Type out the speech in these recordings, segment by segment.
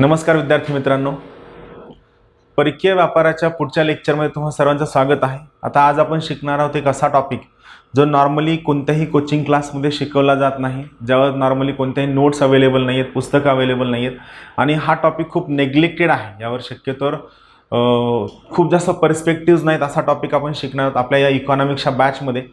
नमस्कार विद्यार्थी मित्रांनो, परकीय व्यापाराच्या पुढच्या लेक्चरमध्ये तुम्हा सर्वांचं स्वागत आहे। आता आज आपण शिकणार आहोत एक असा टॉपिक जो नॉर्मली कोणत्याही कोचिंग क्लासमध्ये शिकवला जात नाही, ज्यावर नॉर्मली कोणत्याही नोट्स अवेलेबल नाही आहेत, पुस्तकं अवेलेबल नाही आहेत आणि हा टॉपिक खूप नेग्लेक्टेड आहे। यावर शक्यतोवर खूप जास्त पर्स्पेक्टिव्ह नाहीत असा टॉपिक आपण शिकणार आहोत आपल्या या इकॉनॉमिक्सच्या बॅचमध्ये।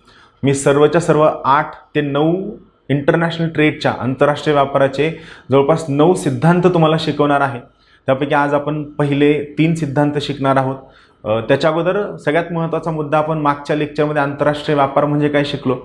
मी सर्वच्या सर्व 8 ते 9 इंटरनॅशनल ट्रेडच्या आंतरराष्ट्रीय व्यापाराचे जवळपास 9 सिद्धांत तुम्हाला शिकवणार आहे। त्यापैकी आज आपण पहिले 3 सिद्धांत शिकणार आहोत। त्याच्या अगोदर सगळ्यात महत्त्वाचा मुद्दा आपण मागच्या लेक्चरमध्ये आंतरराष्ट्रीय व्यापार म्हणजे काय शिकलो,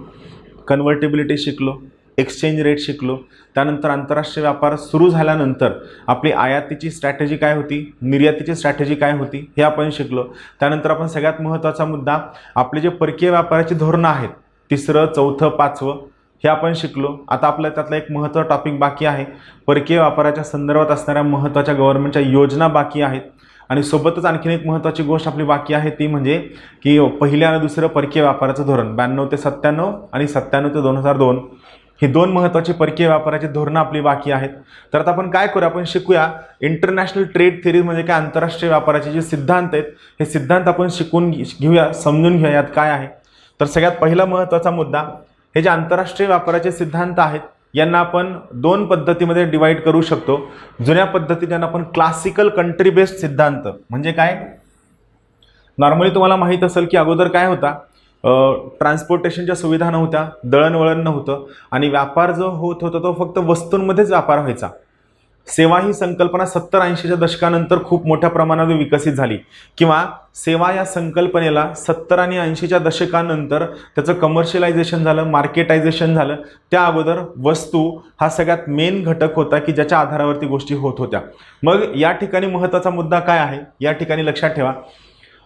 कन्व्हर्टिबिलिटी शिकलो, एक्सचेंज रेट शिकलो। त्यानंतर आंतरराष्ट्रीय व्यापार सुरू झाल्यानंतर आपली आयातीची स्ट्रॅटेजी काय होती, निर्यातीची स्ट्रॅटेजी काय होती हे आपण शिकलो। त्यानंतर आपण सगळ्यात महत्त्वाचा मुद्दा आपले जे परकीय व्यापाराची धोरणं आहेत, तिसरं, चौथं, पाचवं हे आपण शिकलो। आता आपल्या त्यातला एक महत्त्वाचा टॉपिक बाकी आहे, परकीय व्यापाराच्या संदर्भात असणाऱ्या महत्त्वाच्या गव्हर्नमेंटच्या योजना बाकी आहेत आणि सोबतच आणखीन एक महत्त्वाची गोष्ट आपली बाकी आहे ती म्हणजे की पहिलं आणि दुसरं परकीय व्यापाराचं धोरण 92 ते 97 आणि 97 ते 2002 ही 2 महत्त्वाची परकीय व्यापाराची धोरणं आपली बाकी आहेत। तर आता आपण काय करूया, आपण शिकूया इंटरनॅशनल ट्रेड थेअरी म्हणजे काय, आंतरराष्ट्रीय व्यापाराचे जे सिद्धांत आहेत हे सिद्धांत आपण शिकून घेऊया, समजून घेऊया यात काय आहे। तर सगळ्यात पहिला महत्त्वाचा मुद्दा, हे जे आंतरराष्ट्रीय व्यापाराचे सिद्धांत आहेत यांना आपण 2 पद्धतीमध्ये डिवाइड करू शकतो। जुन्या पद्धती ज्यांना आपण क्लासिकल कंट्री बेस्ड सिद्धांत म्हणजे काय, नॉर्मली तुम्हाला माहीत असेल की अगोदर काय होता, ट्रान्सपोर्टेशनच्या सुविधा नव्हत्या, दळणवळण नव्हतं आणि व्यापार जो होत होता तो फक्त वस्तूंमध्येच व्यापार व्हायचा। सेवा ही संकल्पना 70-80च्या दशकानंतर खूप मोठ्या प्रमाणावर विकसित झाली किंवा सेवा या संकल्पनेला 70 आणि 80च्या दशकानंतर त्याचं कमर्शियलायझेशन झालं, मार्केटायझेशन झालं। त्या अगोदर वस्तू हा सगळ्यात मेन घटक होता की ज्याच्या आधारावरती गोष्टी होत होत्या। मग या ठिकाणी महत्त्वाचा मुद्दा काय आहे, या ठिकाणी लक्षात ठेवा,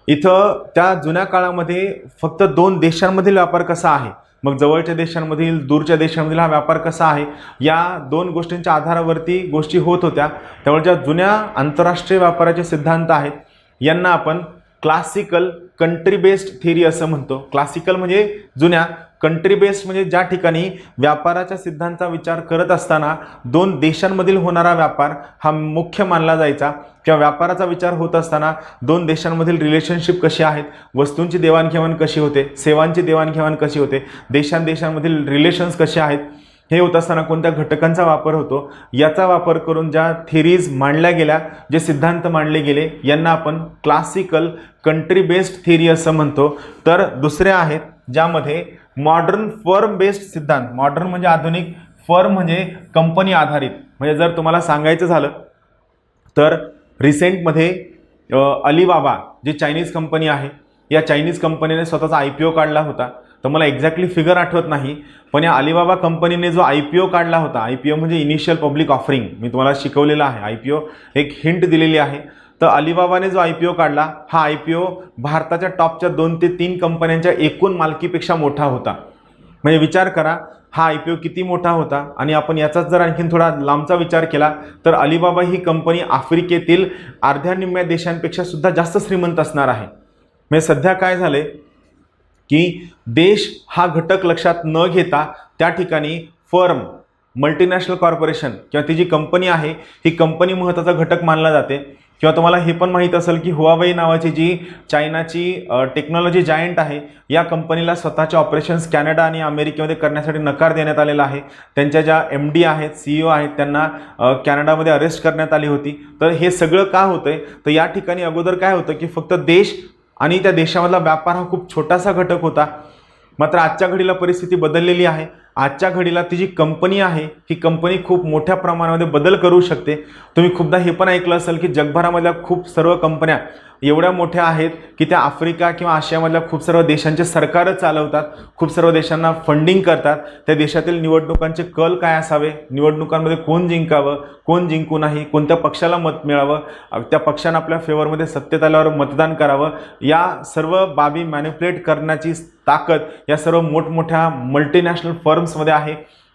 इथं त्या जुन्या काळामध्ये फक्त 2 देशांमधील व्यापार कसा आहे, मग जवळच्या देशांमधील, दूरच्या देशांमधील हा व्यापार कसा आहे, या 2 गोष्टींच्या आधारावरती गोष्टी होत होत्या। त्यामुळे ज्या जुन्या आंतरराष्ट्रीय व्यापाराचे सिद्धांत आहेत यांना आपण क्लासिकल कंट्री बेस्ड थेअरी असं म्हणतो। क्लासिकल म्हणजे जुन्या, कंट्री बेस्ड म्हणजे ज्या ठिकाणी व्यापाराच्या सिद्धांताचा विचार करत असताना 2 देशांमधील होणारा व्यापार हा मुख्य मानला जायचा किंवा व्यापाराचा विचार होत असताना 2 देशांमधील रिलेशनशिप कशी आहेत, वस्तूंची देवाणघेवाण कशी होते, सेवांची देवाणघेवाण कशी होते, देशांदेशांमधील रिलेशन्स कसे आहेत, हे होत असताना कोणत्या घटकांचा वापर होतो, याचा वापर करून ज्या थेअरीज मांडल्या गेल्या, जे सिद्धांत मांडले गेले यांना आपण क्लासिकल कंट्री बेस्ड थेअरी असं म्हणतो। तर दुसरे आहेत ज्यामध्ये मॉडर्न फर्म बेस्ड सिद्धांत, मॉडर्न म्हणजे आधुनिक, फर्म म्हणजे कंपनी आधारित। म्हणजे जर तुम्हाला सांगायचं झालं तर रिसेंटमध्ये अलिबाबा जी चायनीज कंपनी आहे, या चायनीज कंपनीने स्वतःचा IPO काढला होता। तर मला एक्झॅक्टली फिगर आठवत नाही, पण या अलिबाबा कंपनीने जो IPO काढला होता, IPO म्हणजे इनिशियल पब्लिक ऑफरिंग, मी तुम्हाला शिकवलेलं आहे, IPO एक हिंट दिलेली आहे। तर अलिबाबाने जो IPO काढला, हा IPO भारताच्या टॉपच्या 2 ते 3 कंपन्यांच्या एकूण मालकीपेक्षा मोठा होता। म्हणजे विचार करा हा IPO किती मोठा होता। आणि आपण याचाच जर आणखीन थोडा लांबचा विचार केला तर अलिबाबा ही कंपनी आफ्रिकेतील अर्ध्या निम्म्या देशांपेक्षा सुद्धा जास्त श्रीमंत असणार आहे। म्हणजे सध्या काय झाले की देश हा घटक लक्षात न घेता त्या ठिकाणी फर्म, मल्टीनॅशनल कॉर्पोरेशन किंवा ती जी कंपनी आहे ही कंपनी महत्त्वाचा घटक मानला जाते। किंवा तुम्हाला हे पण माहीत असेल की हुआवेई नावाची जी चायनाची टेक्नॉलॉजी जायंट आहे, या कंपनीला स्वतःचे ऑपरेशन्स कॅनडा आणि अमेरिकेमध्ये करण्यासाठी नकार देण्यात आलेला आहे। त्यांच्या ज्या MD आहेत, CEO आहेत, त्यांना कॅनडामध्ये अरेस्ट करण्यात आली होती। तर हे सगळं का होतंय, तर या ठिकाणी अगोदर काय होतं की फक्त देश आणि त्या देशामधला व्यापार हा खूप छोटासा घटक होता। मात्र आजच्या घडीला परिस्थिती बदललेली आहे। आजच्या घडीला ती जी कंपनी आहे ही कंपनी खूप मोठ्या प्रमाणामध्ये बदल करू शकते। तुम्ही खूपदा हे पण ऐकलं असेल की जगभरामधल्या खूप सर्व कंपन्या एवढ्या मोठ्या आहेत की त्या आफ्रिका किंवा आशियामधल्या खूप सर्व देशांचे सरकारच चालवतात, खूप सर्व देशांना फंडिंग करतात। त्या देशातील निवडणुकांचे कल काय असावे, निवडणुकांमध्ये कोण जिंकावं, कोण जिंकू नाही, कोणत्या पक्षाला मत मिळावं, त्या पक्षानं आपल्या फेवरमध्ये सत्तेत आल्यावर मतदान करावं, या सर्व बाबी मॅनिप्युलेट करण्याची ताकद या सर्व मोठमोठ्या मल्टीनॅशनल फर्म्समध्ये आहे,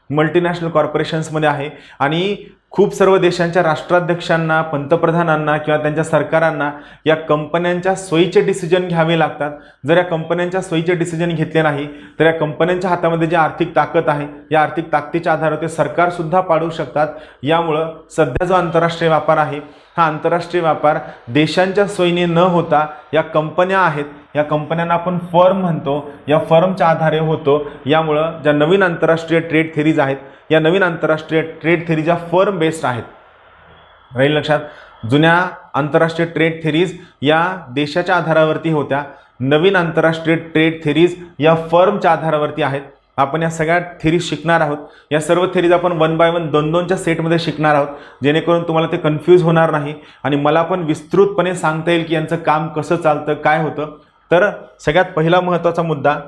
मल्टीनॅशनल कॉर्पोरेशन्समध्ये आहे। आणि खूप सर्व देशांच्या राष्ट्राध्यक्षांना, पंतप्रधानांना किंवा त्यांच्या सरकारांना या कंपन्यांच्या सोयीचे डिसिजन घ्यावे लागतात. जर या कंपन्यांच्या सोयीचे डिसिजन घेतले नाही तर या कंपन्यांच्या हातामध्ये जी आर्थिक ताकद आहे या आर्थिक ताकदीच्या आधारावर ते सरकारसुद्धा पाडू शकतात. यामुळं सध्या जो आंतरराष्ट्रीय व्यापार आहे हा आंतरराष्ट्रीय व्यापार देशांच्या सोयीने न होता या कंपन्या आहेत, या कंपन्यांना आपण फर्म म्हणतो, या फर्मच्या आधारे होतो. यामुळं ज्या नवीन आंतरराष्ट्रीय ट्रेड थेरीज आहेत या नवीन आंतरराष्ट्रीय ट्रेड थेरीज या फर्म बेस्ड आहेत. राहील लक्षात. जुन्या आंतरराष्ट्रीय ट्रेड थेरीज या देशाच्या आधारावरती होत्या, नवीन आंतरराष्ट्रीय ट्रेड थेरीज या फर्मच्या आधारावरती आहेत. आपण या सगळ्या थेरीज शिकणार आहोत. या सर्व थेरीज आपण 1 बाय 1 2-2च्या सेटमध्ये शिकणार आहोत, जेणेकरून तुम्हाला ते कन्फ्यूज होणार नाही आणि मला पण विस्तृतपणे सांगता येईल की यांचं काम कसं चालतं, काय होतं. तर सगळ्यात पहिला महत्त्वाचा मुद्दा,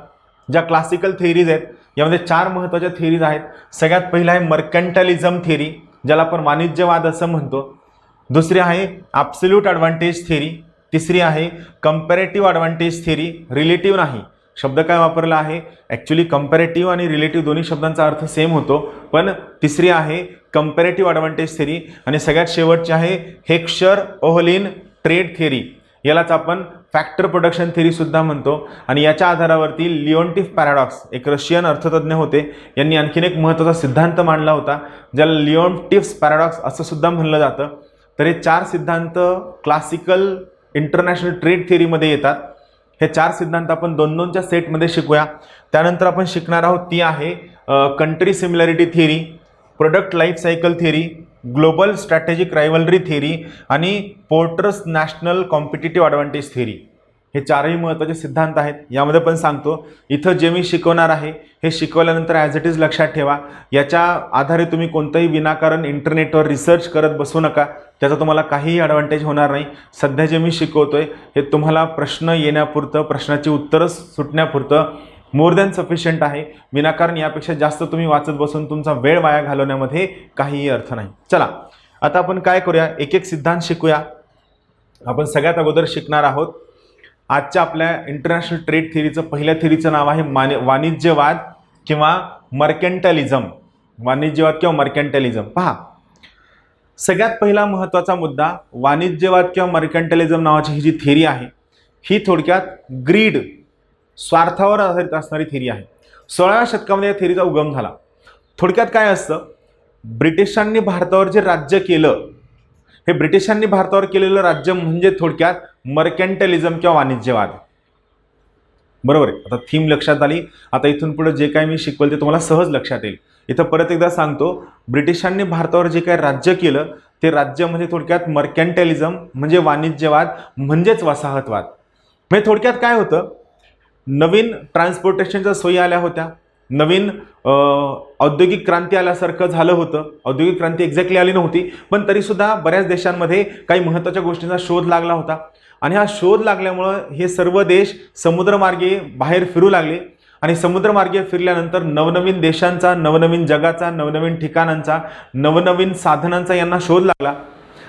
ज्या क्लासिकल थेरीज आहेत यामध्ये 4 महत्त्वाच्या थेरीज आहेत. सगळ्यात पहिला आहे मर्कंटालिझम थेरी, ज्याला आपण वाणिज्यवाद असं म्हणतो. दुसरी आहे ॲब्सोल्यूट ॲडव्हान्टेज थेरी. तिसरी आहे कंपॅरेटिव्ह ॲडव्हान्टेज थेरी. रिलेटिव्ह नाही, शब्द काय वापरला आहे, ॲक्च्युली कंपॅरेटिव्ह आणि रिलेटिव्ह दोन्ही शब्दांचा अर्थ सेम होतो, पण तिसरी आहे कंपॅरेटिव्ह ॲडव्हान्टेज थेरी. आणि सगळ्यात शेवटची आहे हेक्शर ओहलिन ट्रेड थेरी, यालाच आपण फॅक्टर प्रोडक्शन थेरी सुद्धा म्हणतो. आणि याच्या आधारावरती लिओन्टिफ पॅराडॉक्स, एक रशियन अर्थतज्ञ होते, यांनी आणखीन एक महत्त्वाचा सिद्धांत मांडला होता ज्याला लिओन्टिफ्स पॅराडॉक्स असं सुद्धा म्हणलं जातं. तर हे 4 सिद्धांत क्लासिकल इंटरनॅशनल ट्रेड थेरीमध्ये येतात. हे 4 सिद्धांत आपण 2-2च्या सेटमध्ये शिकूया. त्यानंतर आपण शिकणार आहोत ती आहे country similarity theory, product life cycle theory, global strategic rivalry theory आणि Porter's national competitive advantage theory. हे 4ही महत्त्वाचे सिद्धांत आहेत. यामध्ये पण सांगतो, इथं जे मी शिकवणार आहे हे शिकवल्यानंतर ॲज इट इज लक्षात ठेवा. याच्या आधारे तुम्ही कोणतंही विनाकारण इंटरनेटवर रिसर्च करत बसू नका, त्याचा तुम्हाला काहीही ॲडव्हान्टेज होणार नाही. सध्या जे मी शिकवतोय हे तुम्हाला प्रश्न येण्यापुरतं, प्रश्नाची उत्तरं सुटण्यापुरतं मोर दॅन सफिशियंट आहे. विनाकारण यापेक्षा जास्त तुम्ही वाचत बसून तुमचा वेळ वाया घालवण्यामध्ये काहीही अर्थ नाही. चला आता आपण काय करूया, एक एक सिद्धांत शिकूया. आपण सगळ्यात अगोदर शिकणार आहोत आजच्या आपल्या इंटरनॅशनल ट्रेड थेरीचं पहिल्या थेरीचं नाव आहे वाणिज्यवाद किंवा मर्कंटालिझम. वाणिज्यवाद किंवा मर्कंटालिझम. पहा, सगळ्यात पहिला महत्त्वाचा मुद्दा, वाणिज्यवाद किंवा मर्कंटालिझम नावाची ही जी थेरी आहे ही थोडक्यात ग्रीड, स्वार्थावर आधारित असणारी थेरी आहे. 16व्या शतकामध्ये या थेरीचा उगम झाला. थोडक्यात काय असतं, ब्रिटिशांनी भारतावर जे राज्य केलं, हे ब्रिटिशांनी भारतावर केलेलं राज्य म्हणजे थोडक्यात मर्कंटालिझम किंवा वाणिज्यवाद. बरोबर आहे. आता थीम लक्षात आली. आता इथून पुढे जे काय मी शिकवलं ते तुम्हाला सहज लक्षात येईल. इथं परत एकदा सांगतो, ब्रिटिशांनी भारतावर जे काय राज्य केलं ते राज्य म्हणजे थोडक्यात मर्कंटालिझम म्हणजे वाणिज्यवाद म्हणजेच वसाहतवाद. म्हणजे थोडक्यात काय होतं, नवीन ट्रान्सपोर्टेशनच्या सोयी आल्या होत्या, नवीन औद्योगिक क्रांती आल्यासारखं झालं होतं. औद्योगिक क्रांती एक्झॅक्टली आली नव्हती, पण तरीसुद्धा बऱ्याच देशांमध्ये काही महत्त्वाच्या गोष्टींचा शोध लागला होता. आणि हा शोध लागल्यामुळं हे सर्व देश समुद्रमार्गे बाहेर फिरू लागले. आणि समुद्रमार्गे फिरल्यानंतर नवनवीन देशांचा, नवनवीन जगाचा, नवनवीन ठिकाणांचा, नवनवीन साधनांचा यांना शोध लागला.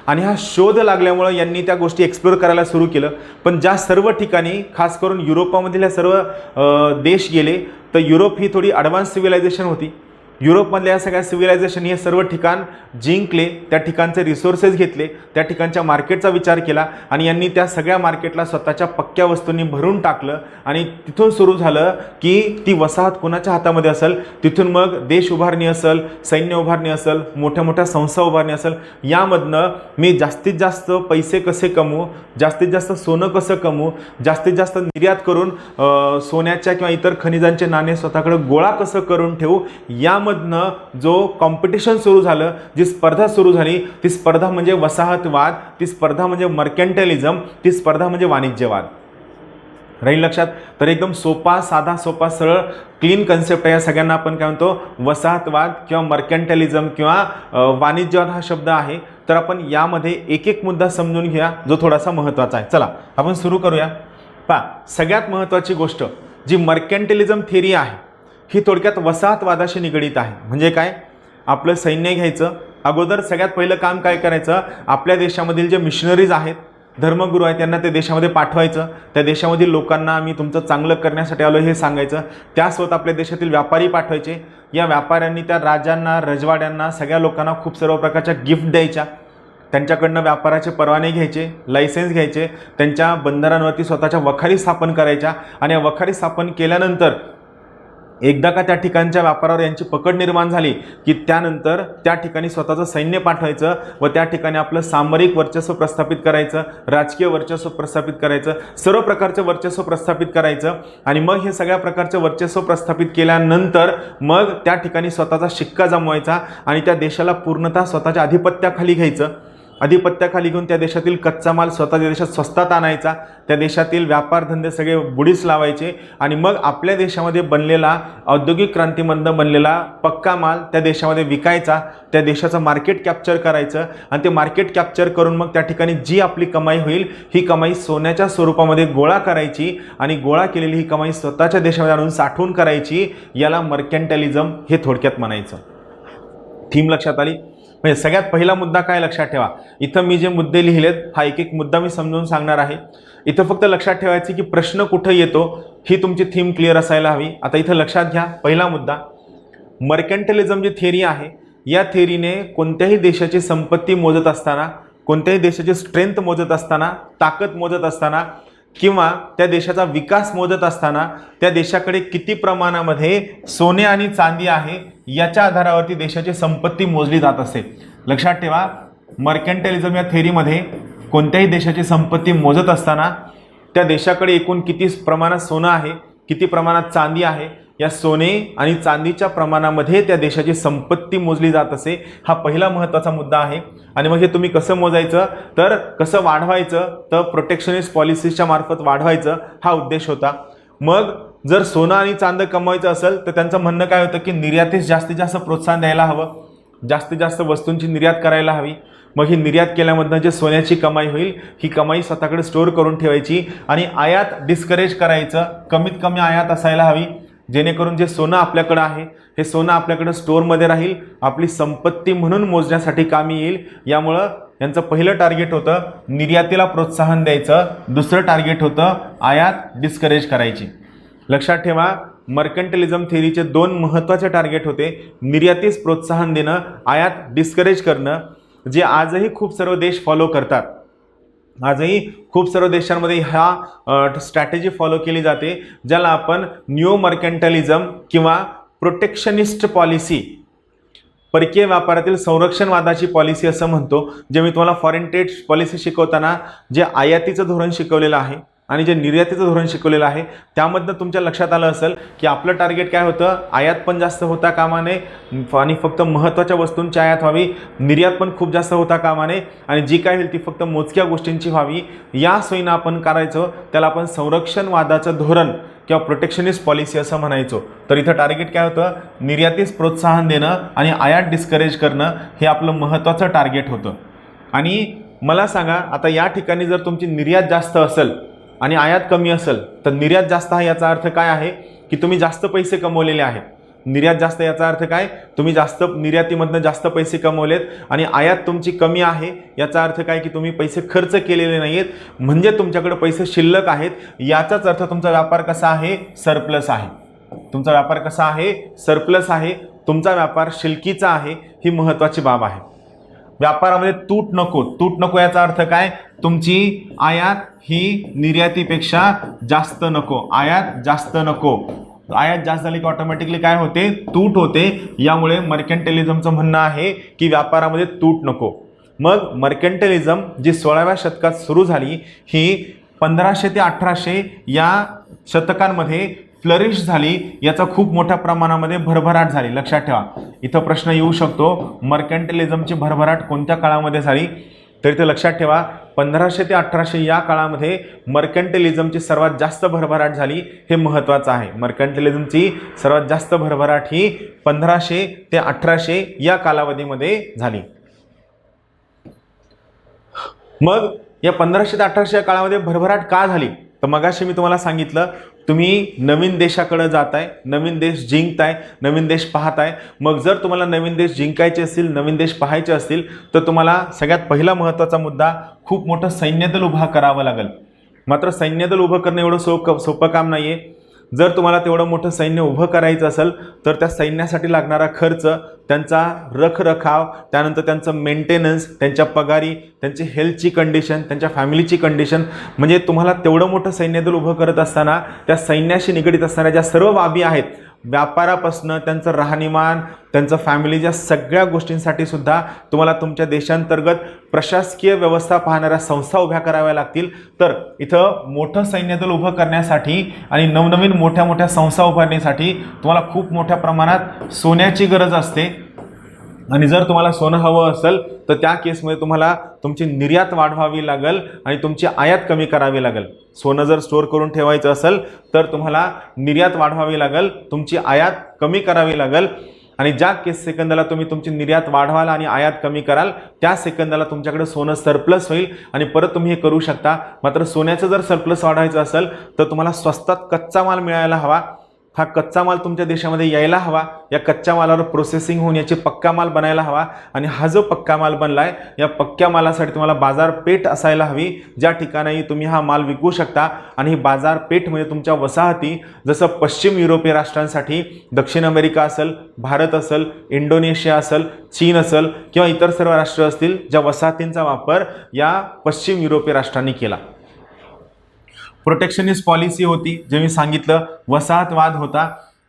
आणि हा शोध लागल्यामुळं यांनी त्या गोष्टी एक्सप्लोर करायला सुरू केलं. पण ज्या सर्व ठिकाणी, खास करून युरोपामधील सर्व देश गेले, तर युरोप ही थोडी ॲडव्हान्स सिव्हिलायझेशन होती. युरोपमधल्या या सगळ्या सिव्हिलायझेशन हे सर्व ठिकाण जिंकले, त्या ठिकाणचे रिसोर्सेस घेतले, त्या ठिकाणच्या मार्केटचा विचार केला आणि यांनी त्या सगळ्या मार्केटला स्वतःच्या पक्क्या वस्तूंनी भरून टाकलं. आणि तिथून सुरू झालं की ती वसाहत कोणाच्या हातामध्ये असेल, तिथून मग देश उभारणी असेल, सैन्य उभारणी असेल, मोठ्या मोठ्या संस्था उभारणी असेल, यामधनं मी जास्तीत जास्त पैसे कसे कमवू, जास्तीत जास्त सोनं कसं कमवू, जास्तीत जास्त निर्यात करून सोन्याच्या किंवा इतर खनिजांचे नाणे स्वतःकडे गोळा कसं करून ठेवू, यामधनं जो कॉम्पिटिशन सुरू झालं, जी स्पर्धा सुरू झाली, ती स्पर्धा म्हणजे वसाहतवाद, ती स्पर्धा म्हणजे मर्कंटालिझम, ती स्पर्धा म्हणजे वाणिज्यवाद. राहील लक्षात. तर एकदम सोपा, साधा, सोपा, सरळ, क्लीन कन्सेप्ट आहे. या सगळ्यांना आपण काय म्हणतो, वसाहतवाद किंवा मर्कंटालिझम किंवा वाणिज्यवाद हा शब्द आहे. तर आपण यामध्ये एक एक मुद्दा समजून घ्या जो थोडासा महत्त्वाचा आहे. चला आपण सुरू करूया. पहा, सगळ्यात महत्त्वाची गोष्ट जी मर्कंटालिझम थेरी आहे ही थोडक्यात वसाहतवादाशी निगडीत आहे. म्हणजे काय, आपलं सैन्य घ्यायचं, अगोदर सगळ्यात पहिलं काम काय करायचं, आपल्या देशामधील जे मिशनरीज आहेत धर्मगुरू आहेत त्यांना त्या देशामध्ये पाठवायचं, त्या देशामधील लोकांना आम्ही तुमचं चांगलं करण्यासाठी आलो हे सांगायचं. त्यासोबत आपल्या देशातील व्यापारी पाठवायचे. या व्यापाऱ्यांनी त्या राजांना, रजवाड्यांना, सगळ्या लोकांना खूप सर्व प्रकारच्या गिफ्ट द्यायच्या. त्यांच्याकडनं व्यापाराचे परवाने घ्यायचे, लायसन्स घ्यायचे, त्यांच्या बंदरांवरती स्वतःच्या वखारी स्थापन करायच्या. आणि या वखारी स्थापन केल्यानंतर एकदा का त्या ठिकाणच्या व्यापारावर यांची पकड निर्माण झाली की त्यानंतर त्या ठिकाणी स्वतःचं सैन्य पाठवायचं व त्या ठिकाणी आपलं सामरिक वर्चस्व प्रस्थापित करायचं, राजकीय वर्चस्व प्रस्थापित करायचं, सर्व प्रकारचं वर्चस्व प्रस्थापित करायचं. आणि मग हे सगळ्या प्रकारचं वर्चस्व प्रस्थापित केल्यानंतर मग त्या ठिकाणी स्वतःचा शिक्का जमवायचा आणि त्या देशाला पूर्णतः स्वतःच्या अधिपत्याखाली घ्यायचं. अधिपत्याखाली घेऊन त्या देशातील कच्चा माल स्वतःच्या देशात स्वस्तात आणायचा, त्या देशातील व्यापार धंदे सगळे बुडीस लावायचे आणि मग आपल्या देशामध्ये बनलेला, औद्योगिक क्रांतीमधनं बनलेला पक्का माल त्या देशामध्ये विकायचा, त्या देशाचं मार्केट कॅप्चर करायचं. आणि ते मार्केट कॅप्चर करून मग त्या ठिकाणी जी आपली कमाई होईल ही कमाई सोन्याच्या स्वरूपामध्ये गोळा करायची आणि गोळा केलेली ही कमाई स्वतःच्या देशामध्ये आणून साठवून करायची. याला मर्कंटालिझम हे थोडक्यात म्हणायचं. थीम लक्षात आली? म्हणजे सगळ्यात पहिला मुद्दा काय लक्षात ठेवा, इथं मी जे मुद्दे लिहिलेत हा एक एक मुद्दा मी समजून सांगणार आहे. इथं फक्त लक्षात ठेवायचं की प्रश्न कुठं येतो ही तुमची थीम क्लिअर असायला हवी. आता इथं लक्षात घ्या, पहिला मुद्दा, मर्कंटालिझम जी थेरी आहे या थेरीने कोणत्याही देशाची संपत्ती मोजत असताना, कोणत्याही देशाची स्ट्रेंथ मोजत असताना, ताकद मोजत असताना किंवा त्या देशाचा विकास मोजत असताना त्या देशाकडे किती प्रमाणामध्ये सोने आणि चांदी आहे याच्या आधारावरती देशाची संपत्ती मोजली जात असते. लक्षात ठेवा, मर्कंटालिझम या थेरीमध्ये कोणत्याही देशाची संपत्ती मोजत असताना त्या देशाकडे एकूण किती प्रमाणात सोनं आहे, किती प्रमाणात चांदी आहे, या सोने आणि चांदीच्या प्रमाणामध्ये त्या देशाची संपत्ती मोजली जात असे. हा पहिला महत्त्वाचा मुद्दा आहे. आणि मग हे तुम्ही कसं मोजायचं, तर कसं वाढवायचं, तर प्रोटेक्शनिस्ट पॉलिसीच्या मार्फत वाढवायचं हा उद्देश होता. मग जर सोनं आणि चांदी कमवायचं असेल तर त्यांचं म्हणणं काय होतं की निर्यातीस जास्तीत जास्त प्रोत्साहन द्यायला हवं, जास्तीत जास्त वस्तूंची निर्यात करायला हवी. मग ही निर्यात केल्यामधनं जे सोन्याची कमाई होईल ही कमाई स्वतःकडे स्टोअर करून ठेवायची आणि आयात डिस्करेज करायचं, कमीत कमी आयात असायला हवी, जेणेकरून जे सोनं आपल्याकडं आहे हे सोनं आपल्याकडं स्टोअरमध्ये राहील, आपली संपत्ती म्हणून मोजण्यासाठी कामी येईल. यामुळं यांचं पहिलं टार्गेट होतं निर्यातीला प्रोत्साहन द्यायचं, दुसरं टार्गेट होतं आयात डिस्करेज करायची. लक्षात ठेवा, मर्कंटालिझम थेरीचे दोन महत्त्वाचे टार्गेट होते, निर्यातीस प्रोत्साहन देणं, आयात डिस्करेज करणं, जे आजही खूप सर्व देश फॉलो करतात. आजही खूप सर्व देशांमध्ये ह्या स्ट्रॅटेजी फॉलो केली जाते, ज्याला आपण न्यू मर्कंटालिझम किंवा प्रोटेक्शनिस्ट पॉलिसी, परकीय व्यापारातील संरक्षणवादाची पॉलिसी असं म्हणतो. जे मी तुम्हाला फॉरेन ट्रेड पॉलिसी शिकवताना जे आयातीचं धोरण शिकवलेलं आहे आणि जे निर्यातीचं धोरण शिकवलेलं आहे त्यामधनं तुमच्या लक्षात आलं असेल की आपलं टार्गेट काय होतं, आयात पण जास्त होता कामा नये आणि फक्त महत्त्वाच्या वस्तूंची आयात व्हावी, निर्यात पण खूप जास्त होता कामा नये आणि जी काय होईल ती फक्त मोजक्या गोष्टींची व्हावी. या सोयीनं आपण करायचो, त्याला आपण संरक्षणवादाचं धोरण किंवा प्रोटेक्शनिस्ट पॉलिसी असं म्हणायचो. तर इथं टार्गेट काय होतं, निर्यातीस प्रोत्साहन देणं आणि आयात डिस्करेज करणं हे आपलं महत्त्वाचं टार्गेट होतं. आणि मला सांगा, आता या ठिकाणी जर तुमची निर्यात जास्त असेल आणि आयात कमी असेल तर निर्यात जास्त आहे याचा अर्थ काय आहे की तुम्ही जास्त पैसे कमवलेले आहेत. निर्यात जास्त याचा अर्थ काय, तुम्ही जास्त निर्यातीमधनं जास्त पैसे कमवलेत आणि आयात तुमची कमी आहे याचा अर्थ काय की तुम्ही पैसे खर्च केलेले नाहीत, म्हणजे तुमच्याकडे पैसे शिल्लक आहेत. याचाच अर्थ तुमचा व्यापार कसा आहे, सरप्लस आहे. तुमचा व्यापार कसा आहे, सरप्लस आहे. तुमचा व्यापार शिल्कीचा आहे. ही महत्त्वाची बाब आहे. व्यापारामध्ये तूट नको. तूट नको याचा अर्थ काय, तुमची आयात ही निर्यातीपेक्षा जास्त नको, आयात जास्त नको. आयात जास्त झाली की ऑटोमॅटिकली काय होते, तूट होते. यामुळे मर्कंटालिझमचं म्हणणं आहे की व्यापारामध्ये तूट नको. मग मर्कंटालिझम जी 16व्या शतकात सुरू झाली ही 1500 ते 1800 या शतकांमध्ये फ्लरिश झाली. याचा खूप मोठ्या प्रमाणामध्ये भरभराट झाली. लक्षात ठेवा, इथं प्रश्न येऊ शकतो, मर्कंटालिझमची भरभराट कोणत्या काळामध्ये झाली, तर इथं लक्षात ठेवा 1500 ते 1800 या काळामध्ये मर्कंटालिझमची सर्वात जास्त भरभराट झाली. हे महत्त्वाचं आहे. मर्कंटालिझमची सर्वात जास्त भरभराट ही 1500 ते 1800 या कालावधीमध्ये झाली. मग या 1500 ते 1800 या काळामध्ये भरभराट का झाली, तर मगाशी मी तुम्हाला सांगितलं तुम्ही नवीन देशाकडे जाताय, नवीन देश जिंकताय, नवीन देश पाहताय. मग जर तुम्हाला नवीन देश जिंकायचे असतील, नवीन देश पाहायचे असतील, तर तुम्हाला सगळ्यात पहिला महत्त्वाचा मुद्दा, खूप मोठं सैन्यदल उभा करावं लागेल. मात्र सैन्यदल उभं करणं एवढं सोपं काम नाही आहे. जर तुम्हाला तेवढं मोठं सैन्य उभं करायचं असेल तर त्या सैन्यासाठी लागणारा खर्च, त्यांचा रखरखाव, त्यानंतर त्यांचं मेंटेनन्स, त्यांच्या पगारी, त्यांची हेल्थची कंडिशन, त्यांच्या फॅमिलीची कंडिशन, म्हणजे तुम्हाला तेवढं मोठं सैन्यदल उभं करत असताना त्या सैन्याशी निगडीत असणाऱ्या ज्या सर्व बाबी आहेत, व्यापारापासनं त्यांचं राहणीमान, त्यांचं फॅमिलीच्या सगळ्या गोष्टींसाठी सुद्धा तुम्हाला तुमच्या देशांतर्गत प्रशासकीय व्यवस्था पाहणाऱ्या संस्था उभ्या कराव्या लागतील. तर इथं मोठं सैन्यदल उभं करण्यासाठी आणि नवनवीन मोठ्या मोठ्या संस्था उभारण्यासाठी तुम्हाला खूप मोठ्या प्रमाणात सोन्याची गरज असते. आणि जर तुम्हाला सोनं हवं असेल तर त्या केसमध्ये तुम्हाला तुमची निर्यात वाढवावी लागेल आणि तुमची आयात कमी करावी लागेल. सोनं जर स्टोअर करून ठेवायचं असेल तर तुम्हाला निर्यात वाढवावी लागेल, तुमची आयात कमी करावी लागेल. आणि ज्या सेकंदाला तुम्ही तुमची निर्यात वाढवाल आणि आयात कमी कराल, त्या सेकंदाला तुमच्याकडे सोनं सरप्लस होईल आणि परत तुम्ही हे करू शकता. मात्र सोन्याचं जर सरप्लस वाढवायचं असेल तर तुम्हाला स्वस्तात कच्चा माल मिळायला हवा. हा कच्चा माल तुमच्या देशामध्ये यायला हवा. या कच्च्या मालावर प्रोसेसिंग होऊन याची पक्का माल बनायला हवा. आणि हा जो पक्का माल बनलाय, या पक्क्या मालासाठी तुम्हाला बाजारपेठ असायला हवी, ज्या ठिकाणी तुम्ही हा माल विकू शकता. आणि ही बाजारपेठ म्हणजे तुमच्या वसाहती, जसं पश्चिम युरोपीय राष्ट्रांसाठी दक्षिण अमेरिका असेल, भारत असेल, इंडोनेशिया असेल, चीन असेल किंवा इतर सर्व राष्ट्र असतील, ज्या वसाहतींचा वापर या पश्चिम युरोपीय राष्ट्रांनी केला. प्रोटेक्शनिस्ट पॉलिसी होती, जे मी सांगितलं, वसाहतवाद होता.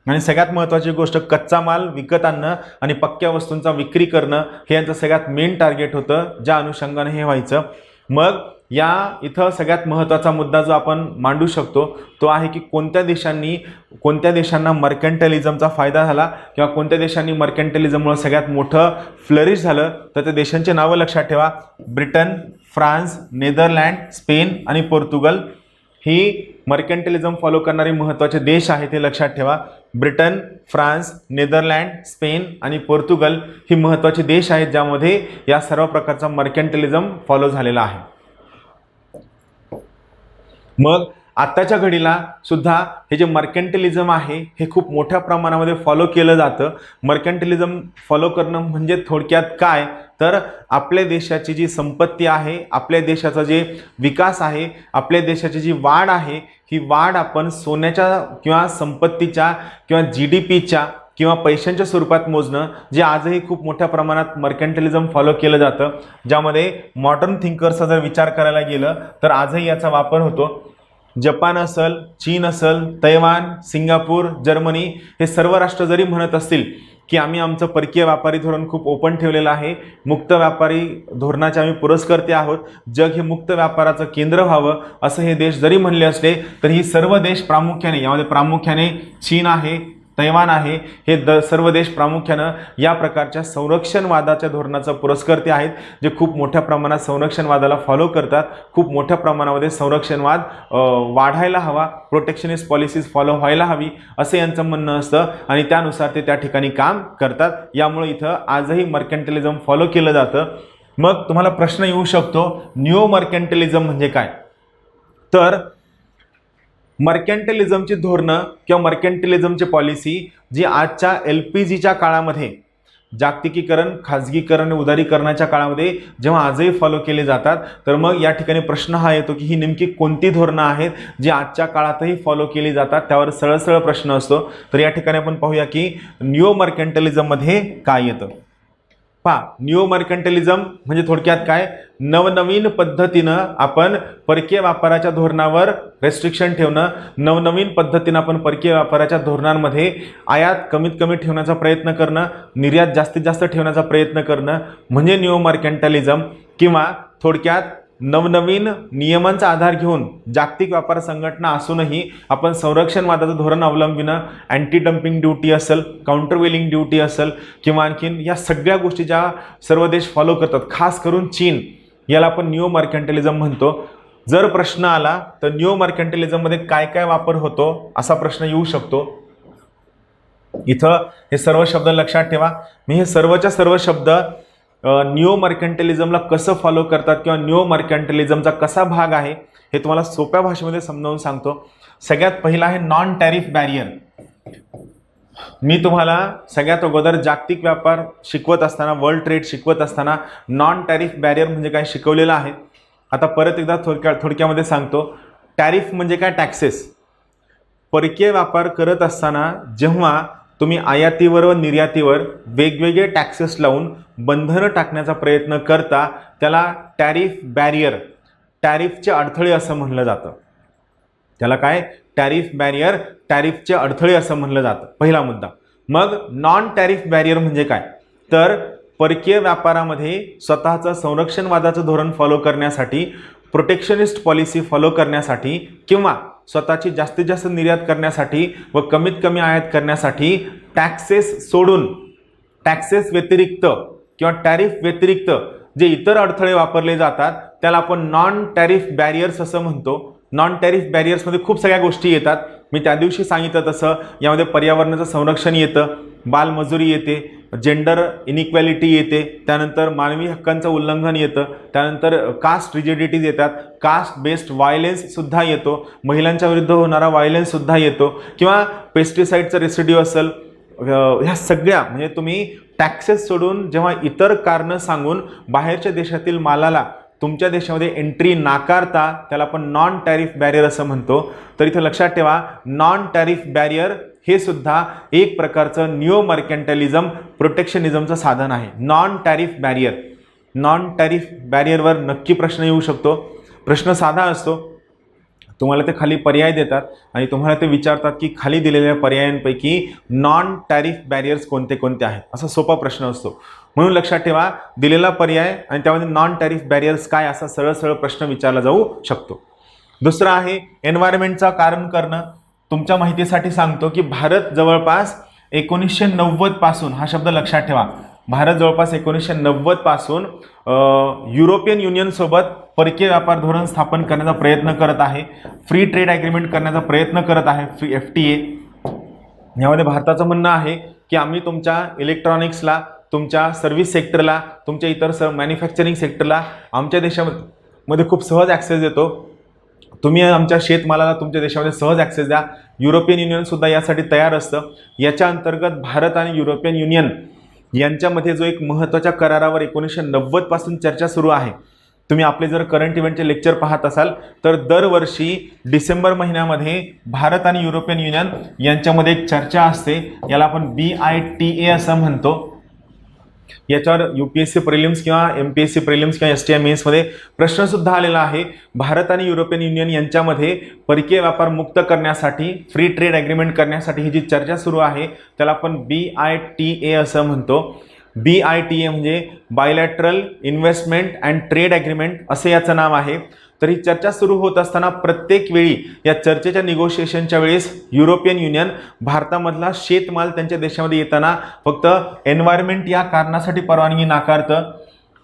आणि सगळ्यात महत्त्वाची गोष्ट, कच्चा माल विकत आणणं आणि पक्क्या वस्तूंचा विक्री करणं, हे यांचं सगळ्यात मेन टार्गेट होतं, ज्या अनुषंगाने हे व्हायचं. मग या इथं सगळ्यात महत्त्वाचा मुद्दा जो आपण मांडू शकतो तो आहे की कोणत्या देशांना मर्कंटलिझमचा फायदा झाला किंवा कोणत्या देशांनी मर्कंटलिझममुळे सगळ्यात मोठं फ्लरिश झालं. तर त्या देशांची नावं लक्षात ठेवा: ब्रिटन, फ्रान्स, नेदरलँड, स्पेन आणि पोर्तुगल. ही मर्कंटलिझम फॉलो करणारे महत्त्वाचे देश आहेत, ते लक्षात ठेवा. ब्रिटन, फ्रान्स, नेदरलँड, स्पेन आणि पोर्तुगल ही महत्त्वाचे देश आहेत ज्यामध्ये या सर्व प्रकारचा मर्कंटलिझम फॉलो झालेला आहे. मग आत्ताच्या घडीला सुद्धा हे जे मर्कंटलिझम आहे हे खूप मोठ्या प्रमाणामध्ये फॉलो केलं जातं. मर्कंटलिझम फॉलो करणं म्हणजे थोडक्यात काय, तर आपल्या देशाची जी संपत्ती आहे, आपल्या देशाचा जे विकास आहे, आपल्या देशाची जी वाढ आहे, ही वाढ आपण सोन्याच्या किंवा संपत्तीच्या किंवा GDPच्या किंवा पैशांच्या स्वरूपात मोजणं, जे आजही खूप मोठ्या प्रमाणात मर्कंटलिझम फॉलो केलं जातं. ज्यामध्ये मॉडर्न थिंकर्सचा जर विचार करायला गेलं तर आजही याचा वापर होतो. जपान असेल, चीन असेल, तैवान, सिंगापूर, जर्मनी हे सर्व राष्ट्र जरी म्हणत असतील की आम्ही आमचं परकीय व्यापारी धोरण खूप ओपन ठेवलेलं आहे, मुक्त व्यापारी धोरणाचे आम्ही पुरस्कर्ते आहोत, जग हे मुक्त व्यापाराचं केंद्र व्हावं, असं हे देश जरी म्हणले असले तर ही सर्व देश प्रामुख्याने, यामध्ये प्रामुख्याने चीन आहे, तैवान आहे, हे सर्व देश प्रामुख्यानं या प्रकारच्या संरक्षणवादाच्या धोरणाचं पुरस्कर्ते आहेत, जे खूप मोठ्या प्रमाणात संरक्षणवादाला फॉलो करतात. खूप मोठ्या प्रमाणामध्ये संरक्षणवाद वाढायला हवा, प्रोटेक्शनिस्ट पॉलिसीज फॉलो व्हायला हवी, असं यांचं म्हणणं असतं आणि त्यानुसार ते त्या ठिकाणी काम करतात. यामुळे इथं आजही मर्कंटलिझम फॉलो केलं जातं. मग तुम्हाला प्रश्न येऊ शकतो, न्यू मर्कंटलिझम म्हणजे काय? तर मर्कंटलिझमची धोरणं किंवा मर्कंटलिझमची पॉलिसी जी आजच्या LPGच्या काळामध्ये, जागतिकीकरण, खाजगीकरण आणि उदारीकरणाच्या काळामध्ये जेव्हा आजही फॉलो केले जातात, तर मग या ठिकाणी प्रश्न हा येतो की ही नेमकी कोणती धोरणं आहेत जी आजच्या काळातही फॉलो केली जातात, त्यावर सरळ प्रश्न असतो. तर या ठिकाणी आपण पाहूया की न्यू मर्कंटलिझममध्ये काय येतं. पहा, न्यू मर्कंटलिझम म्हणजे थोडक्यात काय, नवनवीन पद्धतीनं आपण परकीय व्यापाराच्या धोरणावर रेस्ट्रिक्शन ठेवणं, नवनवीन पद्धतीनं आपण परकीय व्यापाराच्या धोरणांमध्ये आयात कमीत कमी ठेवण्याचा प्रयत्न करणं, निर्यात जास्तीत जास्त ठेवण्याचा प्रयत्न करणं म्हणजे न्यू मर्कंटलिझम. किंवा थोडक्यात नवनवीन नियमांचा आधार घेऊन जागतिक व्यापार संघटना असूनही आपण संरक्षणवादाचं धोरण अवलंबिणं, अँटी डम्पिंग ड्युटी असेल, काउंटरवेलिंग ड्युटी असेल किंवा आणखीन या सगळ्या गोष्टी ज्या सर्व देश फॉलो करतात, खास करून चीन, याला आपण न्यू मर्कंटलिझम म्हणतो. जर प्रश्न आला तर न्यू मर्कंटलिझममध्ये काय काय वापर होतो असा प्रश्न येऊ शकतो. इथं हे सर्व शब्द लक्षात ठेवा. मी हे सर्वच्या सर्व शब्द न्यू मर्कंटलिझमला कसं फॉलो करतात किंवा न्यू मर्कंटलिझमचा कसा भाग आहे हे तुम्हाला सोप्या भाषेमध्ये समजावून सांगतो. सगळ्यात पहिला आहे नॉन टॅरिफ बॅरियर. मी तुम्हाला सगळ्यात अगोदर जागतिक व्यापार शिकवत असताना, वर्ल्ड ट्रेड शिकवत असताना नॉन टॅरिफ बॅरियर म्हणजे काय शिकवलेलं आहे. आता परत एकदा थोडक्यामध्ये सांगतो. टॅरिफ म्हणजे काय? टॅक्सेस. परकीय व्यापार करत असताना जेव्हा तुम्ही आयातीवर व निर्यातीवर वेगवेगळे टॅक्सेस लावून बंधनं टाकण्याचा प्रयत्न करता, त्याला टॅरिफ बॅरियर, टॅरिफचे अडथळे असं म्हणलं जातं. त्याला काय? टॅरिफ बॅरियर, टॅरिफचे अडथळे असं म्हणलं जातं. पहिला मुद्दा. मग नॉन टॅरिफ बॅरियर म्हणजे काय? तर परकीय व्यापारामध्ये स्वतःचं संरक्षणवादाचं धोरण फॉलो करण्यासाठी, प्रोटेक्शनिस्ट पॉलिसी फॉलो करण्यासाठी किंवा स्वतःची जास्तीत जास्त निर्यात करण्यासाठी व कमीत कमी आयात करण्यासाठी टॅक्सेस सोडून, टॅक्सेस व्यतिरिक्त किंवा टॅरिफ व्यतिरिक्त जे इतर अडथळे वापरले जातात त्याला आपण नॉन टॅरिफ बॅरियर्स असं म्हणतो. नॉन टॅरिफ बॅरियर्समध्ये खूप सगळ्या गोष्टी येतात. मी त्या दिवशी सांगितलं तसं यामध्ये पर्यावरणाचं संरक्षण येतं, बालमजुरी येते, जेंडर इनइक्वॅलिटी येते, त्यानंतर मानवी हक्कांचं उल्लंघन येतं, त्यानंतर कास्ट रिजिडिटीज येतात, कास्ट बेस्ड व्हायलेन्ससुद्धा येतो, महिलांच्या विरुद्ध होणारा व्हायलेन्ससुद्धा येतो, किंवा पेस्टिसाईडचं रेसिड्यू असेल. ह्या सगळ्या म्हणजे तुम्ही टॅक्सेस सोडून जेव्हा इतर कारणं सांगून बाहेरच्या देशातील मालाला तुमच्या देशामध्ये एंट्री नाकारता, त्याला आपण नॉन टॅरिफ बॅरियर असं म्हणतो. तर इथं लक्षात ठेवा, नॉन टॅरिफ बॅरियर हे सुद्धा एक प्रकारचं निओ मर्कॅन्टलिझम, प्रोटेक्शनिझमचं साधन आहे. Non tariff barrier. Non tariff बॅरियरवर नक्की प्रश्न येऊ शकतो. प्रश्न साधा असतो. तुम्हाला ते खाली पर्याय देतात आणि तुम्हाला ते विचारतात की खाली दिलेल्या पर्यायांपैकी नॉन टॅरिफ बॅरियर्स कोणते कोणते आहेत, असा सोपा प्रश्न असतो. म्हणून लक्षात ठेवा, दिलेला पर्याय आणि त्यामध्ये नॉन टॅरिफ बॅरियर्स काय असा सरळ सरळ प्रश्न विचारला जाऊ शकतो. दुसरा आहे एन्व्हायरमेंटचा कारण करणं. तुमच्या माहितीसाठी सांगतो की भारत जवळपास 1990 पासून, हा शब्द लक्षात ठेवा, भारत जवळपास 1990 पासून युरोपियन युनियनसोबत परकीय व्यापार धोरण स्थापन करण्याचा प्रयत्न करत आहे. फ्री ट्रेड ॲग्रीमेंट करण्याचा प्रयत्न करत आहे, फ्री FTA. यामध्ये भारताचं म्हणणं आहे की आम्ही तुमच्या इलेक्ट्रॉनिक्सला, तुमच्या सर्व्हिस सेक्टरला, तुमच्या इतर मॅन्युफॅक्चरिंग सेक्टरला आमच्या देशामध्ये खूप सहज ॲक्सेस देतो. तुम्ही आमच्या शेतमालाला तुमच्या देशामध्ये सहज ॲक्सेस द्या. युरोपियन युनियनसुद्धा यासाठी तयार असतं. याच्या अंतर्गत भारत आणि युरोपियन युनियन यांच्यामध्ये जो एक महत्त्वाच्या करारावर 1990 पासून चर्चा सुरू आहे. तुम्ही आपले जर करंट इव्हेंटचे लेक्चर पाहत असाल तर दरवर्षी डिसेंबर महिन्यामध्ये भारत आणि युरोपियन युनियन यांच्यामध्ये एक चर्चा असते. याला आपण BITA असं म्हणतो. याच्यावर UPSC प्रिलिम्स किंवा MPSC प्रिलिम्स किंवा STI मेन्समध्ये प्रश्नसुद्धा आलेला आहे. भारत आणि युरोपियन युनियन यांच्यामध्ये परकीय व्यापार मुक्त करण्यासाठी, फ्री ट्रेड ॲग्रीमेंट करण्यासाठी ही जी चर्चा सुरू आहे त्याला आपण BITA असं म्हणतो. BITA म्हणजे bilateral investment and trade agreement असे याचं नाव आहे. तर ही चर्चा सुरू होत असताना प्रत्येक वेळी या चर्चेच्या निगोशिएशनच्या वेळेस युरोपियन युनियन भारतामधला शेतमाल त्यांच्या देशामध्ये येताना फक्त एन्व्हायरमेंट या कारणासाठी परवानगी नाकारतं.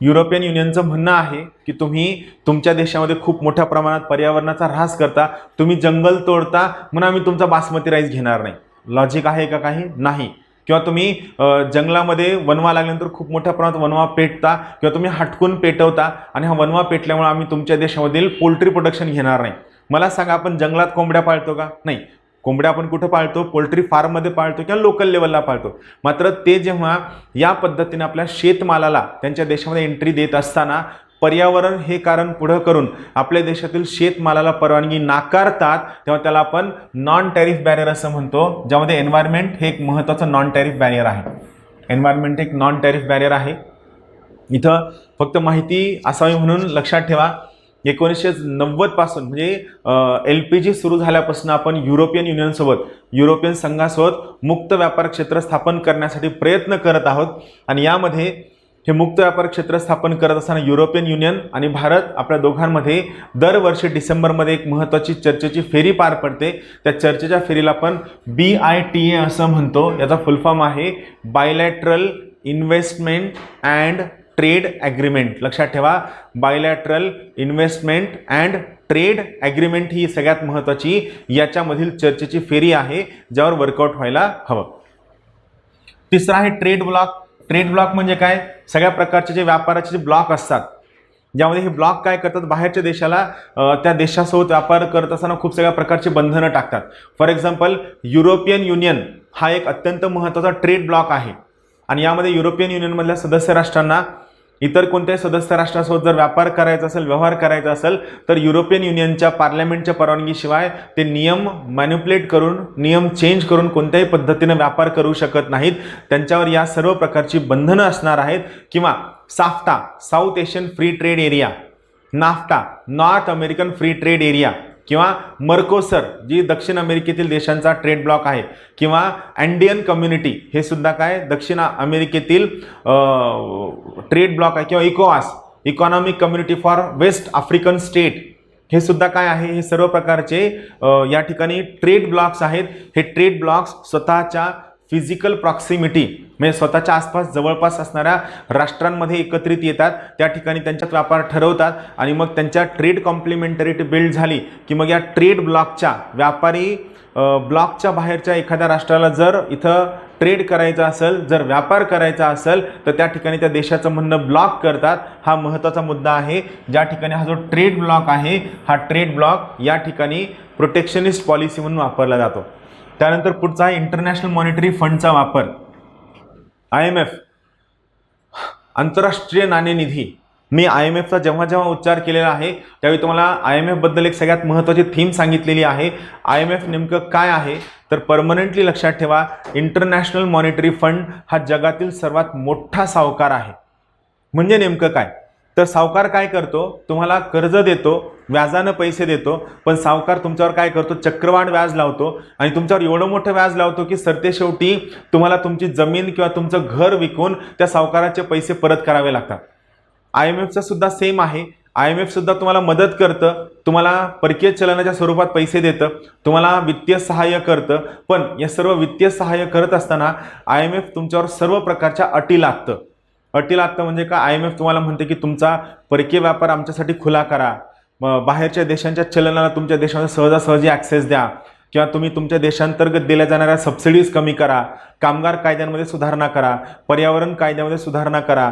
युरोपियन युनियनचं म्हणणं आहे की तुम्ही तुमच्या देशामध्ये खूप मोठ्या प्रमाणात पर्यावरणाचा ऱ्हास करता, तुम्ही जंगल तोडता म्हणून आम्ही तुमचा बासमती राईस घेणार नाही. लॉजिक आहे का काही? नाही. किंवा तुम्ही जंगलामध्ये वनवा लागल्यानंतर खूप मोठ्या प्रमाणात वनवा पेटता किंवा तुम्ही हटकून पेटवता आणि हा वनवा पेटल्यामुळे आम्ही तुमच्या देशामधील पोल्ट्री प्रोडक्शन घेणार नाही. मला सांगा, आपण जंगलात कोंबड्या पाळतो का? नाही. कोंबड्या आपण कुठं पाळतो? पोल्ट्री फार्ममध्ये पाळतो किंवा लोकल लेवलला पाळतो. मात्र ते जेव्हा या पद्धतीने आपल्या शेतमालाला त्यांच्या देशामध्ये एंट्री देत असताना पर्यावरण हे कारण पुढं करून आपल्या देशातील शेतमालाला परवानगी नाकारतात, तेव्हा त्याला आपण नॉन टॅरिफ बॅरियर असं म्हणतो, ज्यामध्ये एन्व्हायरमेंट हे एक महत्त्वाचं नॉन टॅरिफ बॅरियर आहे. एन्व्हायरमेंट एक नॉन टॅरिफ बॅरियर आहे. इथं फक्त माहिती असावी म्हणून लक्षात ठेवा, 1990 पासून म्हणजे LPG सुरू झाल्यापासून आपण युरोपियन युनियनसोबत, युरोपियन संघासोबत मुक्त व्यापार क्षेत्र स्थापन करण्यासाठी प्रयत्न करत आहोत. आणि यामध्ये हे मुक्त व्यापार क्षेत्र स्थापन करत असताना युरोपियन युनियन आणि भारत आपल्या दोघांमध्ये दरवर्षी डिसेंबरमध्ये एक महत्त्वाची चर्चेची फेरी पार पडते. त्या चर्चेच्या फेरीला आपण BITA असं म्हणतो. याचा फुल फॉर्म आहे bilateral investment and trade agreement. लक्षात ठेवा, bilateral investment and trade agreement ही सगळ्यात महत्त्वाची याच्यामधील चर्चेची फेरी आहे, ज्यावर वर्कआउट व्हायला हवं. तिसरा आहे ट्रेड ब्लॉक. ट्रेड ब्लॉक म्हणजे काय? सगळ्या प्रकारचे जे व्यापाराचे जे ब्लॉक असतात ज्यामध्ये हे ब्लॉक काय करतात, बाहेरच्या देशाला त्या देशासोबत व्यापार करत असताना खूप सगळ्या प्रकारची बंधनं टाकतात. फॉर एक्झाम्पल युरोपियन युनियन हा एक अत्यंत महत्त्वाचा ट्रेड ब्लॉक आहे आणि यामध्ये युरोपियन युनियनमधल्या सदस्य राष्ट्रांना इतर कोणत्याही सदस्य राष्ट्रासोबत जर व्यापार करायचा असेल, व्यवहार करायचा असेल, तर युरोपियन युनियनच्या पार्लमेंटच्या परवानगीशिवाय ते नियम मॅन्युप्युलेट करून, नियम चेंज करून कोणत्याही पद्धतीने व्यापार करू शकत नाहीत. त्यांच्यावर या सर्व प्रकारची बंधनं असणार आहेत. किंवा SAFTA, south Asian free trade area, NAFTA, north American free trade area, किंवा मर्कोसर जी दक्षिण अमेरिकेतील देशांचा ट्रेड ब्लॉक आहे, किंवा अँडियन कम्युनिटी हे सुद्धा काय दक्षिण अमेरिकेतील ट्रेड ब्लॉक आहे, किंवा इकोवास, economic community for west African state, हे सुद्धा काय आहे, हे सर्व प्रकारचे या ठिकाणी ट्रेड ब्लॉक्स आहेत. हे ट्रेड ब्लॉक्स स्वतःच्या फिजिकल प्रॉक्सिमिटी म्हणजे स्वतःच्या आसपास जवळपास असणाऱ्या राष्ट्रांमध्ये एकत्रित येतात, त्या ठिकाणी त्यांच्यात व्यापार ठरवतात आणि मग त्यांच्या ट्रेड कॉम्प्लिमेंटरिटी बिल्ड झाली की मग या ट्रेड ब्लॉकच्या व्यापारी ब्लॉकच्या बाहेरच्या एखाद्या राष्ट्राला जर इथं ट्रेड करायचा असेल, जर व्यापार करायचा असेल, तर त्या ठिकाणी त्या देशाचं म्हणणं ब्लॉक करतात. हा महत्त्वाचा मुद्दा आहे. ज्या ठिकाणी हा जो ट्रेड ब्लॉक आहे, हा ट्रेड ब्लॉक या ठिकाणी प्रोटेक्शनिस्ट पॉलिसी म्हणून वापरला जातो. त्यानंतर पुढचा आहे इंटरनॅशनल मॉनिटरी फंडचा वापर. IMF, आंतरराष्ट्रीय नाणेनिधी. मी IMFचा जेव्हा जेव्हा उच्चार केलेला आहे त्यावेळी तुम्हाला IMF बद्दल एक सगळ्यात महत्त्वाची थीम सांगितलेली आहे. IMF नेमकं काय आहे तर परमनंटली लक्षात ठेवा, इंटरनॅशनल मॉनिटरी फंड हा जगातील सर्वात मोठा सावकार आहे. म्हणजे नेमकं काय तर सावकार काय करतो, तुम्हाला कर्ज देतो, व्याजानं पैसे देतो, पण सावकार तुमच्यावर काय करतो, चक्रवाढ व्याज लावतो आणि तुमच्यावर एवढं मोठं व्याज लावतो की सरतेशेवटी तुम्हाला तुमची जमीन किंवा तुमचं घर विकून त्या सावकाराचे पैसे परत करावे लागतात. IMFचं सुद्धा सेम आहे. IMF सुद्धा तुम्हाला मदत करतं, तुम्हाला परकीय चलनाच्या स्वरूपात पैसे देतं, तुम्हाला वित्तीय सहाय्य करतं, पण या सर्व वित्तीय सहाय्य करत असताना IMF तुमच्यावर सर्व प्रकारच्या अटी लादतं. अटी लादतं म्हणजे का, IMF तुम्हाला म्हणते की तुमचा परकीय व्यापार आमच्यासाठी खुला करा, बाहेरच्या देशांच्या चलनाला तुमच्या देशामध्ये सहजासहजी ॲक्सेस द्या, किंवा तुम्ही तुमच्या देशांतर्गत दिल्या जाणाऱ्या सबसिडीज कमी करा, कामगार कायद्यांमध्ये सुधारणा करा, पर्यावरण कायद्यामध्ये सुधारणा करा,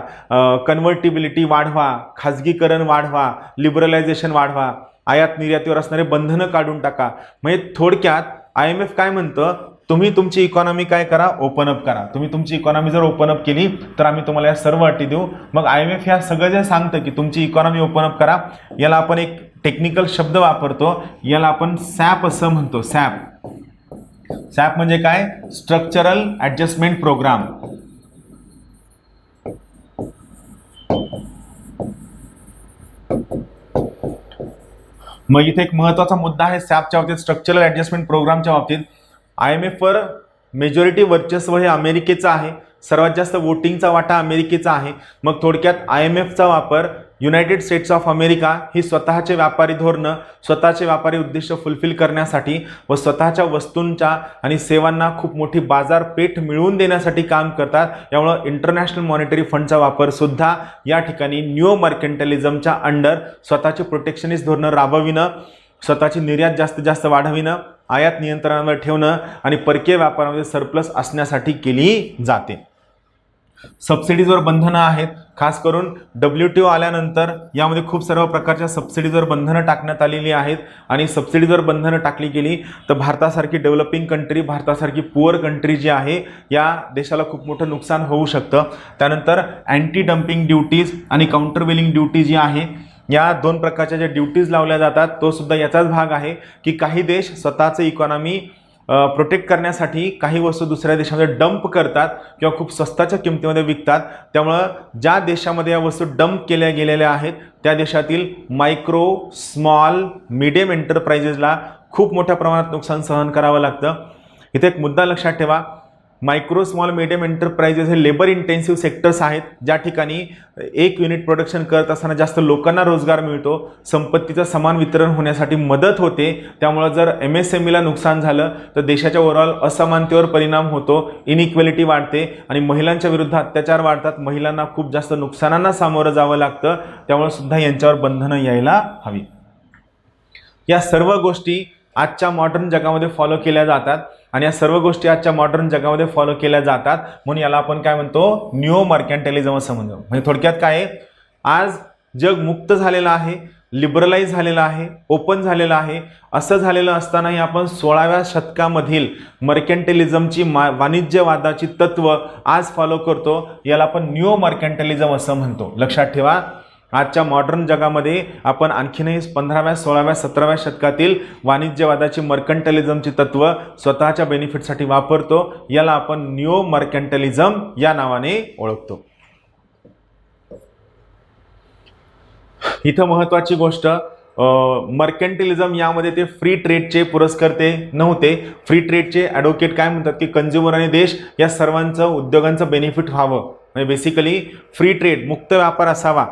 कन्व्हर्टिबिलिटी वाढवा, खाजगीकरण वाढवा, लिबरलायझेशन वाढवा, आयात निर्यातीवर असणारे बंधनं काढून टाका. म्हणजे थोडक्यात IMF काय म्हणतं, तुम्ही तुमची इकॉनॉमी काय करा, ओपन अप करा. तुम्ही तुमची इकॉनॉमी जर ओपन अप केली तर आम्ही तुम्हाला या सर्व अटी देऊ. मग IMF ह्या सगळं जे सांगतं की तुमची इकॉनॉमी ओपन अप करा, याला आपण एक टेक्निकल शब्द वापरतो, याला आपण सॅप असं म्हणतो. सॅप. सॅप म्हणजे काय, स्ट्रक्चरल ॲडजस्टमेंट प्रोग्राम. मग इथे एक महत्त्वाचा मुद्दा आहे सॅपच्या बाबतीत, स्ट्रक्चरल ॲडजस्टमेंट प्रोग्रामच्या बाबतीत. IMFवर मेजॉरिटी वर्चस्व हे अमेरिकेचं आहे, सर्वात जास्त वोटिंगचा वाटा अमेरिकेचा आहे. मग थोडक्यात IMFचा वापर युनायटेड स्टेट्स ऑफ अमेरिका ही स्वतःचे व्यापारी धोरणं, स्वतःचे व्यापारी उद्दिष्ट फुलफिल करण्यासाठी व स्वतःच्या वस्तूंच्या आणि सेवांना खूप मोठी बाजारपेठ मिळवून देण्यासाठी काम करतात. यामुळं इंटरनॅशनल मॉनिटरी फंडचा वापर सुद्धा या ठिकाणी न्यू मर्केंटलिझमच्या अंडर स्वतःचे प्रोटेक्शनिस्ट धोरणं राबविणं, स्वतःची निर्यात जास्तीत जास्त वाढविणं, आयात नियंत्रणावर ठेवणं आणि परकीय व्यापारामध्ये सरप्लस असण्यासाठी केली जाते. सबसिडीजवर बंधनं आहेत, खास करून WTO आल्यानंतर यामध्ये खूप सर्व प्रकारच्या सबसिडीजवर बंधनं टाकण्यात आलेली आहेत. आणि सबसिडीजवर बंधनं टाकली गेली तर भारतासारखी डेव्हलपिंग कंट्री, भारतासारखी पुअर कंट्री जी आहे या देशाला खूप मोठं नुकसान होऊ शकतं. त्यानंतर अँटी डम्पिंग ड्युटीज आणि काउंटरवेलिंग ड्युटी जी आहे, या दोन प्रकारच्या ज्या ड्युटीज लावल्या जातात तो सुद्धा याचाच भाग आहे की काही देश स्वतःचे इकॉनॉमी प्रोटेक्ट करण्यासाठी काही वस्तू दुसऱ्या देशामध्ये डंप करतात किंवा खूप स्वस्ताच्या किमतीमध्ये विकतात. त्यामुळं ज्या देशामध्ये या वस्तू डंप केल्या गेलेल्या आहेत त्या देशातील मायक्रो, स्मॉल, मीडियम एंटरप्राइजेसला खूप मोठ्या प्रमाणात नुकसान सहन करावं लागतं. इथे एक मुद्दा लक्षात ठेवा, मायक्रो, स्मॉल, मीडियम एंटरप्राइजेस हे लेबर इंटेन्सिव्ह सेक्टर्स आहेत, ज्या ठिकाणी एक युनिट प्रोडक्शन करत असताना जास्त लोकांना रोजगार मिळतो, संपत्तीचं समान वितरण होण्यासाठी मदत होते. त्यामुळं जर MSMEला नुकसान झालं तर देशाच्या ओव्हरऑल असमानतेवर परिणाम होतो, इनइक्वॅलिटी वाढते आणि महिलांच्या विरुद्ध अत्याचार वाढतात, महिलांना खूप जास्त नुकसानांना सामोरं जावं लागतं. त्यामुळे सुद्धा यांच्यावर बंधनं यायला हवी. या सर्व गोष्टी आजच्या मॉडर्न जगामध्ये फॉलो केल्या जातात आणि या सर्व गोष्टी आजच्या मॉडर्न जगामध्ये फॉलो केल्या जातात म्हणून याला आपण काय म्हणतो, न्यू मर्कॅन्टिलिझम असं म्हणतो. म्हणजे थोडक्यात काय आहे, आज जग मुक्त झालेलं आहे, लिबरलाइज झालेलं आहे, ओपन झालेलं आहे. असं झालेलं असतानाही आपण 16व्या शतकामधील मर्कॅन्टिलिझमची वाणिज्यवादाची तत्व आज फॉलो करतो. याला आपण न्यू मर्कॅन्टिलिझम असं म्हणतो. लक्षात ठेवा, आजच्या मॉडर्न जगामध्ये आपण आणखीनही 15व्या, 16व्या, 17व्या शतकातील वाणिज्यवादाची मर्कॅन्टिलिझमची तत्व स्वतःच्या बेनिफिटसाठी वापरतो. याला आपण न्यू मर्कॅन्टिलिझम या नावाने ओळखतो. इथं महत्वाची गोष्ट, मर्कॅन्टिलिझम यामध्ये ते फ्री ट्रेडचे पुरस्कर्ते नव्हते. फ्री ट्रेडचे ॲडव्होकेट काय म्हणतात की कंझ्युमर आणि देश या सर्वांचं उद्योगांचं बेनिफिट व्हावं, म्हणजे बेसिकली फ्री ट्रेड, मुक्त व्यापार असावा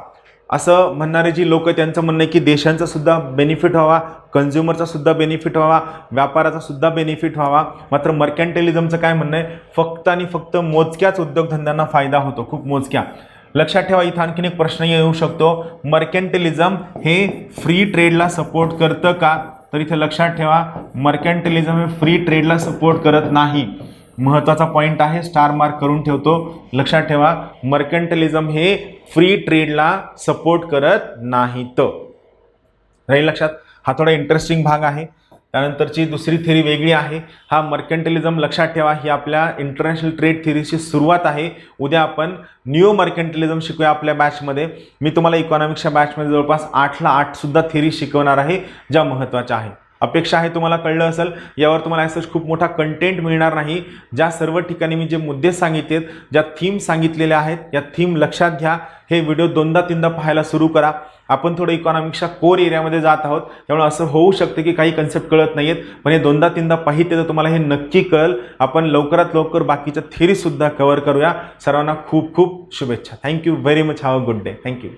असं म्हणणारे जी लोक, त्यांचं म्हणणं आहे की देशांचा सुद्धा बेनिफिट व्हावा, कंझ्युमरचा सुद्धा बेनिफिट व्हावा, व्यापाराचा सुद्धा बेनिफिट व्हावा. मात्र मर्कॅन्टिलिझमचं काय म्हणणं आहे, फक्त आणि फक्त मोजक्याच उद्योगधंद्यांना फायदा होतो, खूप मोजक्या. लक्षात ठेवा, इथं आणखीन एक प्रश्न येऊ शकतो, मर्कॅन्टिलिझम हे फ्री ट्रेडला सपोर्ट करतं का? तर इथे लक्षात ठेवा, मर्कॅन्टिलिझम हे फ्री ट्रेडला सपोर्ट करत नाही. महत्त्वाचा पॉईंट आहे, स्टार मार्क करून ठेवतो. लक्षात ठेवा, मर्कॅन्टिलिझम हे फ्री ट्रेडला सपोर्ट करत नाहीत. राहील लक्षात. हा थोडा इंटरेस्टिंग भाग आहे. त्यानंतरची दुसरी थेरी वेगळी आहे. हा मर्कॅन्टिलिझम लक्षात ठेवा, ही आपल्या इंटरनॅशनल ट्रेड थेरीची सुरुवात आहे. उद्या आपण न्यू मर्कॅन्टिलिझम शिकूया आपल्या बॅचमध्ये. मी तुम्हाला इकॉनॉमिक्सच्या बॅचमध्ये जवळपास 8ला 8 सुद्धा थेरी शिकवणार आहे, ज्या महत्त्वाच्या आहे. अपेक्षा आहे तुम्हाला कळलं असेल. यावर तुम्हाला असं खूप मोठा कंटेंट मिळणार नाही. ज्या सर्व ठिकाणी मी जे मुद्दे सांगितलेत, ज्या थीम सांगितलेल्या आहेत, या थीम लक्षात घ्या. हे व्हिडिओ 2दा-3दा पाहायला सुरू करा. आपण थोडं इकॉनॉमिक्सच्या कोर एरियामध्ये जात आहोत, त्यामुळे असं होऊ शकतं की काही कन्सेप्ट कळत नाहीत, पण हे 2दा-3दा पाहिजे तर तुम्हाला हे नक्की कळेल. आपण लवकरात लवकर बाकीच्या थेरीसुद्धा कव्हर करूया. सर्वांना खूप खूप शुभेच्छा. Thank you very much. Have a good day. Thank you.